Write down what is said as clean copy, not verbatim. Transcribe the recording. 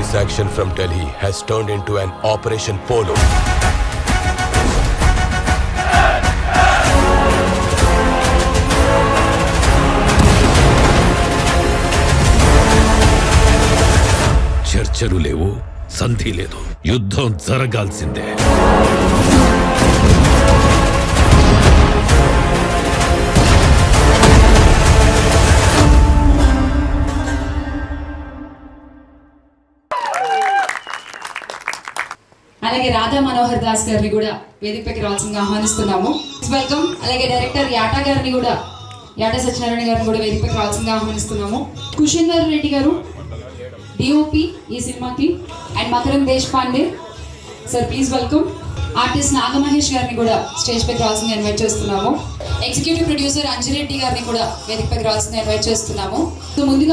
This action from Delhi has turned into an Operation Polo. చర్చలు లేవు, సంధి లేదు, యుద్ధం జరగాల్సిందే. అలాగే రాధా మనోహర్ దాస్ గారిని కూడా వేదికపైకి రావాల్సిందిగా ఆహ్వానిస్తున్నాము. వెల్కమ్. అలాగే డైరెక్టర్ యాటా గారిని కూడా, యాటా సత్యనారాయణ గారిని కూడా వేదికపైకి రావాల్సిందిగా ఆహ్వానిస్తున్నాము. కుషేందర్ రెడ్డి గారు డిఓపి ఈ సినిమాకి, అండ్ మకరం Deshpande sir, please welcome. Artist Naga Mahesh గారిని కూడా స్టేజ్ పైకి రావాల్సిందిగా ఇన్వైట్ చేస్తున్నాము. ఎగ్జిక్యూటివ్ ప్రొడ్యూసర్ అంజిరెడ్డి గారిని కూడా వేదికపైకి రావాల్సిందిగా ఇన్వైట్ చేస్తున్నాము. సో ముందుగా